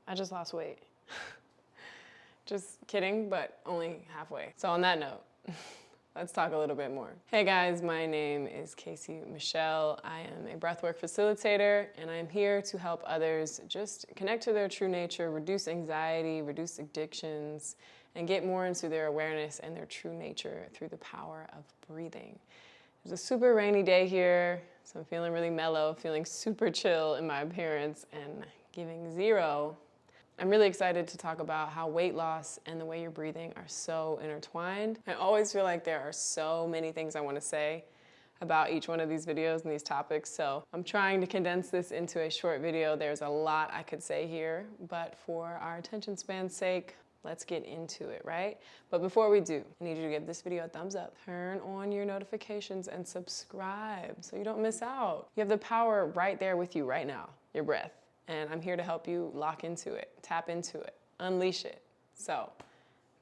I just lost weight. Just kidding, but only halfway. So on that note, let's talk a little bit more. Hey guys, my name is Casey Michelle. I am a breathwork facilitator, and I'm here to help others just connect to their true nature, reduce anxiety, reduce addictions, and get more into their awareness and their true nature through the power of breathing. It's a super rainy day here, so I'm feeling really mellow, feeling super chill in my appearance and giving zero. I'm really excited to talk about how weight loss and the way you're breathing are so intertwined. I always feel like there are so many things I want to say about each one of these videos and these topics, so I'm trying to condense this into a short video. There's a lot I could say here, but for our attention span's sake, let's get into it, right? But before we do, I need you to give this video a thumbs up, turn on your notifications, and subscribe so you don't miss out. You have the power right there with you right now, your breath. And I'm here to help you lock into it, tap into it, unleash it. So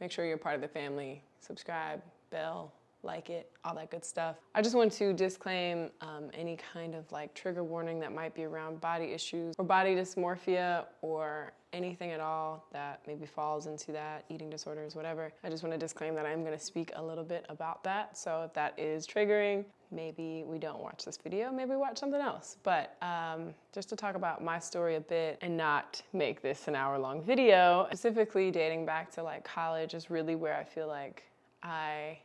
make sure you're part of the family. Subscribe, bell, like it, all that good stuff. I just want to disclaim any kind of like trigger warning that might be around body issues or body dysmorphia or anything at all that maybe falls into that, eating disorders, whatever. I just want to disclaim that I'm going to speak a little bit about that. So if that is triggering, maybe we don't watch this video, maybe we watch something else. But just to talk about my story a bit and not make this an hour-long video, specifically dating back to like college is really where I feel like I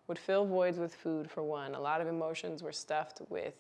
would fill voids with food, for one. A lot of emotions were stuffed with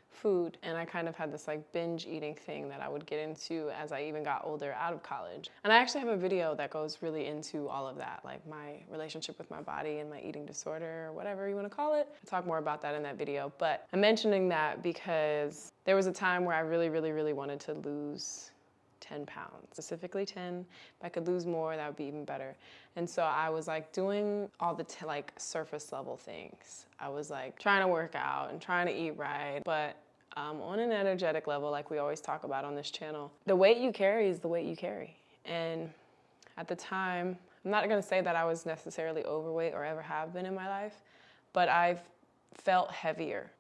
food, and I kind of had this like binge eating thing that I would get into as I even got older out of college. And I actually have a video that goes really into all of that, like my relationship with my body and my eating disorder, or whatever you want to call it. I'll talk more about that in that video, but I'm mentioning that because there was a time where I really wanted to lose 10 pounds, specifically 10. If I could lose more, that would be even better. And so I was like doing all the like surface level things. I was like trying to work out and trying to eat right, but on an energetic level, like we always talk about on this channel, the weight you carry is the weight you carry. And at the time, I'm not gonna say that I was necessarily overweight or ever have been in my life, but I've felt heavier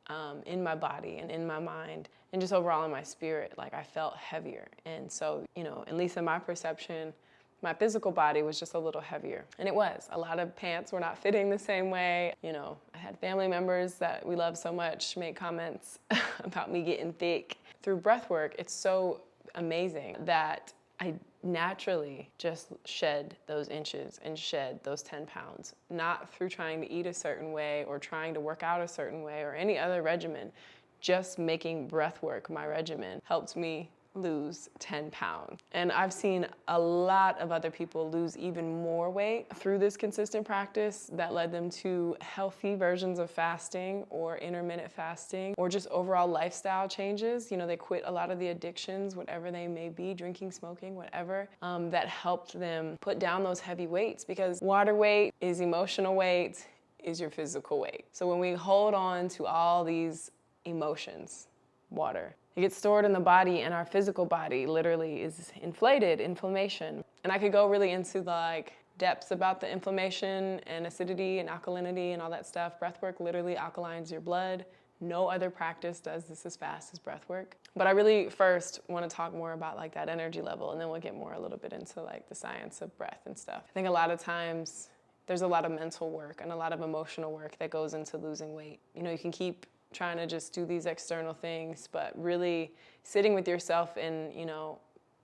in my body and in my mind and just overall in my spirit. Like I felt heavier. And so, you know, at least in my perception, my physical body was just a little heavier. And it was. A lot of pants were not fitting the same way. You know, I had family members that we love so much make comments about me getting thick. Through breathwork, it's so amazing that I naturally just shed those inches and shed those 10 pounds, not through trying to eat a certain way or trying to work out a certain way or any other regimen. Just making breathwork my regimen helped me lose 10 pounds. And I've seen a lot of other people lose even more weight through this consistent practice that led them to healthy versions of fasting or intermittent fasting or just overall lifestyle changes. You know, they quit a lot of the addictions, whatever they may be, drinking, smoking, whatever, that helped them put down those heavy weights, because water weight is emotional weight, is your physical weight. So when we hold on to all these emotions, water, it gets stored in the body, and our physical body literally is inflated, inflammation. And I could go really into the like depths about the inflammation and acidity and alkalinity and all that stuff. Breathwork literally alkalines your blood. No other practice does this as fast as breathwork. But I really first want to talk more about like that energy level, and then we'll get more a little bit into like the science of breath and stuff. I think a lot of times there's a lot of mental work and a lot of emotional work that goes into losing weight. You know, you can keep trying to just do these external things, but really sitting with yourself and, you know,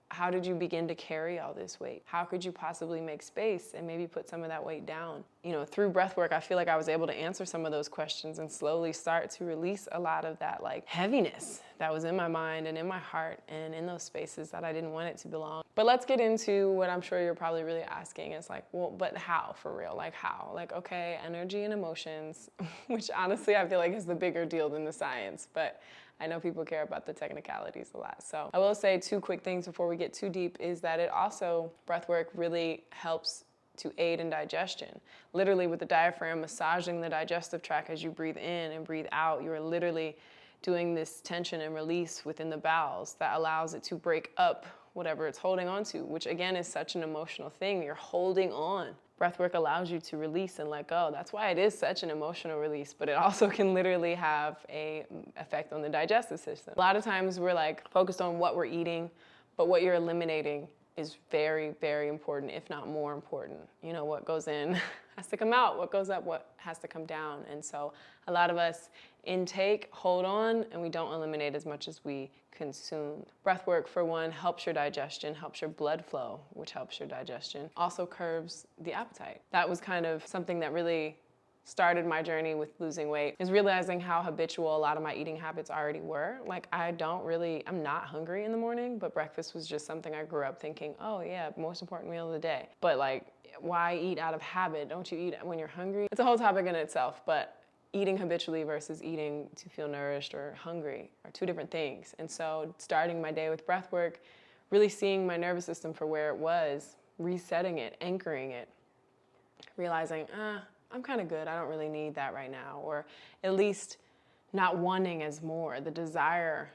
how did you begin to carry all this weight? How could you possibly make space and maybe put some of that weight down? You know, through breathwork, I feel like I was able to answer some of those questions and slowly start to release a lot of that like heaviness that was in my mind and in my heart and in those spaces that I didn't want it to belong. But let's get into what I'm sure you're probably really asking. It's like, well, but how for real? Like how? Like, okay, energy and emotions, which honestly I feel like is the bigger deal than the science, but I know people care about the technicalities a lot. So I will say two quick things before we get too deep is that it also, breathwork really helps to aid in digestion. Literally with the diaphragm massaging the digestive tract as you breathe in and breathe out, you're literally doing this tension and release within the bowels that allows it to break up whatever it's holding on to, which again is such an emotional thing. You're holding on. Breathwork allows you to release and let go. That's why it is such an emotional release, but it also can literally have an effect on the digestive system. A lot of times we're like focused on what we're eating, but what you're eliminating is very, very important, if not more important. You know, what goes in has to come out, what goes up, what has to come down. And so a lot of us intake, hold on, and we don't eliminate as much as we consume. Breath work, for one, helps your digestion, helps your blood flow, which helps your digestion. Also curbs the appetite. That was kind of something that really started my journey with losing weight, is realizing how habitual a lot of my eating habits already were. Like, I'm not hungry in the morning, but breakfast was just something I grew up thinking, oh yeah, most important meal of the day. But like, why eat out of habit? Don't you eat when you're hungry? It's a whole topic in itself, but eating habitually versus eating to feel nourished or hungry are two different things. And so starting my day with breath work, really seeing my nervous system for where it was, resetting it, anchoring it, realizing, I'm kind of good, I don't really need that right now, or at least not wanting as more. The desire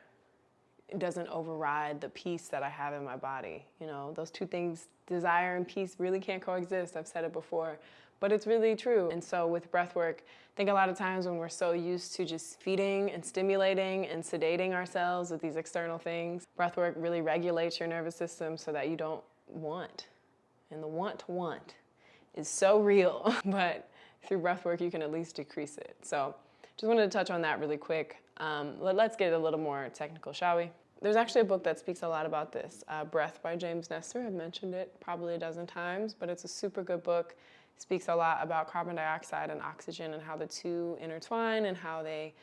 doesn't override the peace that I have in my body. You know, those two things, desire and peace, really can't coexist. I've said it before, but it's really true. And so with breath work, I think a lot of times when we're so used to just feeding and stimulating and sedating ourselves with these external things, breath work really regulates your nervous system so that you don't want. And the want to want is so real, but through breath work, you can at least decrease it. So just wanted to touch on that really quick. Let's get a little more technical, shall we? There's actually a book that speaks a lot about this, Breath by James Nestor. I've mentioned it probably a dozen times, but it's a super good book. It speaks a lot about carbon dioxide and oxygen and how the two intertwine and how they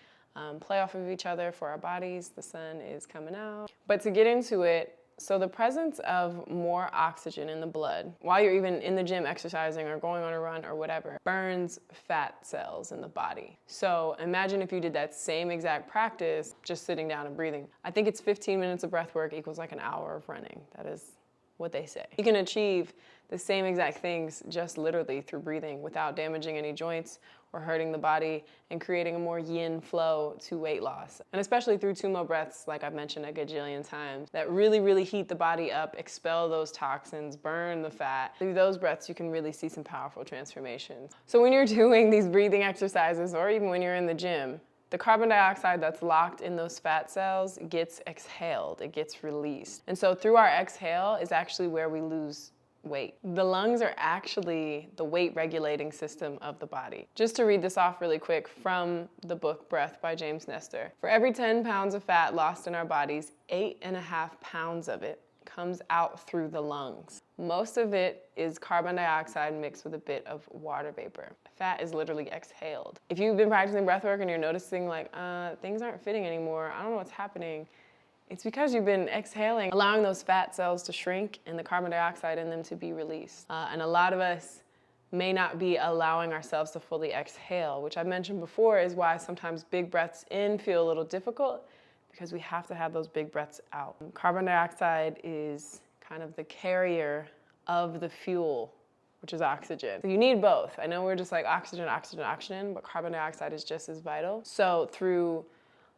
play off of each other for our bodies. The sun is coming out. But to get into it, so the presence of more oxygen in the blood, while you're even in the gym exercising or going on a run or whatever, burns fat cells in the body. So imagine if you did that same exact practice, just sitting down and breathing. I think it's 15 minutes of breath work equals like an hour of running. That is what they say. You can achieve the same exact things just literally through breathing without damaging any joints or hurting the body, and creating a more yin flow to weight loss. And especially through tumo breaths, like I've mentioned a gajillion times, that really, really heat the body up, expel those toxins, burn the fat. Through those breaths, you can really see some powerful transformations. So when you're doing these breathing exercises, or even when you're in the gym, the carbon dioxide that's locked in those fat cells gets exhaled, it gets released. And so through our exhale is actually where we lose weight. The lungs are actually the weight regulating system of the body. Just to read this off really quick from the book Breath by James Nestor. For every 10 pounds of fat lost in our bodies, 8.5 pounds of it comes out through the lungs. Most of it is carbon dioxide mixed with a bit of water vapor. Fat is literally exhaled. If you've been practicing breathwork and you're noticing like, things aren't fitting anymore, I don't know what's happening, it's because you've been exhaling, allowing those fat cells to shrink and the carbon dioxide in them to be released. And a lot of us may not be allowing ourselves to fully exhale, which I mentioned before is why sometimes big breaths in feel a little difficult, because we have to have those big breaths out. Carbon dioxide is kind of the carrier of the fuel, which is oxygen. So you need both. I know we're just like oxygen, oxygen, oxygen, but carbon dioxide is just as vital. So through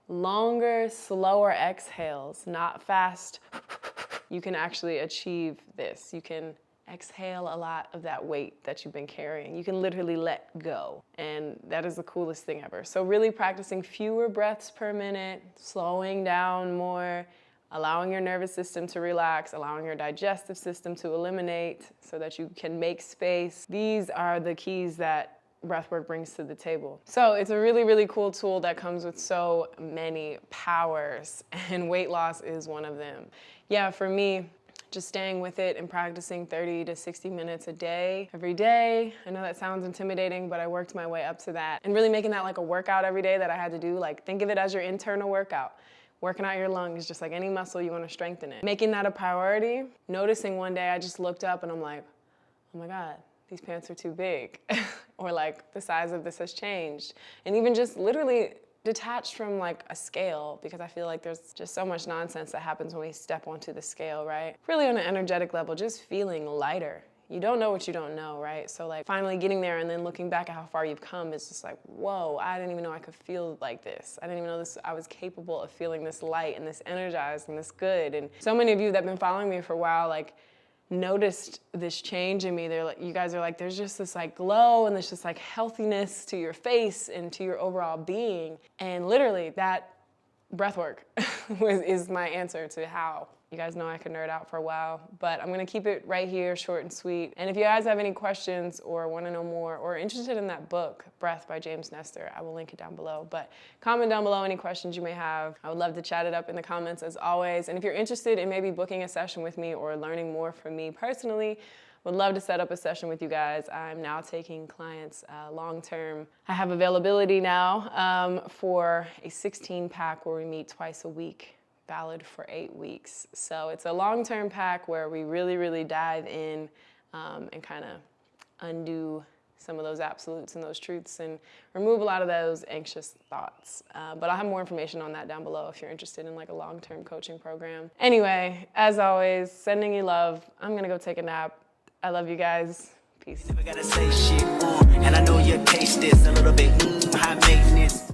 longer, slower exhales, not fast, you can actually achieve this. You can exhale a lot of that weight that you've been carrying. You can literally let go. And that is the coolest thing ever. So really practicing fewer breaths per minute, slowing down more, allowing your nervous system to relax, allowing your digestive system to eliminate so that you can make space. These are the keys that breathwork brings to the table. So it's a really, really cool tool that comes with so many powers, and weight loss is one of them. Yeah, for me, just staying with it and practicing 30 to 60 minutes a day, every day. I know that sounds intimidating, but I worked my way up to that. And really making that like a workout every day that I had to do. Like, think of it as your internal workout. Working out your lungs, just like any muscle, you want to strengthen it. Making that a priority. Noticing one day I just looked up and I'm like, oh my God, these pants are too big. Or like the size of this has changed. And even just literally detached from like a scale, because I feel like there's just so much nonsense that happens when we step onto the scale, right? Really on an energetic level, just feeling lighter. You don't know what you don't know, right? So like finally getting there and then looking back at how far you've come is just like, whoa, I didn't even know I could feel like this. I didn't even know I was capable of feeling this light and this energized and this good. And so many of you that have been following me for a while, like, noticed this change in me. They're like, you guys are like, there's just this like glow and there's just like healthiness to your face and to your overall being. And literally that breathwork is my answer to how. You guys know I could nerd out for a while, but I'm gonna keep it right here, short and sweet. And if you guys have any questions or wanna know more or interested in that book, Breath by James Nestor, I will link it down below. But comment down below any questions you may have. I would love to chat it up in the comments as always. And if you're interested in maybe booking a session with me or learning more from me personally, would love to set up a session with you guys. I'm now taking clients long-term. I have availability now for a 16-pack where we meet twice a week, valid for 8 weeks. So it's a long-term pack where we really dive in and kind of undo some of those absolutes and those truths and remove a lot of those anxious thoughts. But I'll have more information on that down below if you're interested in like a long-term coaching program. Anyway, as always, sending you love. I'm gonna go take a nap. I love you guys. Peace.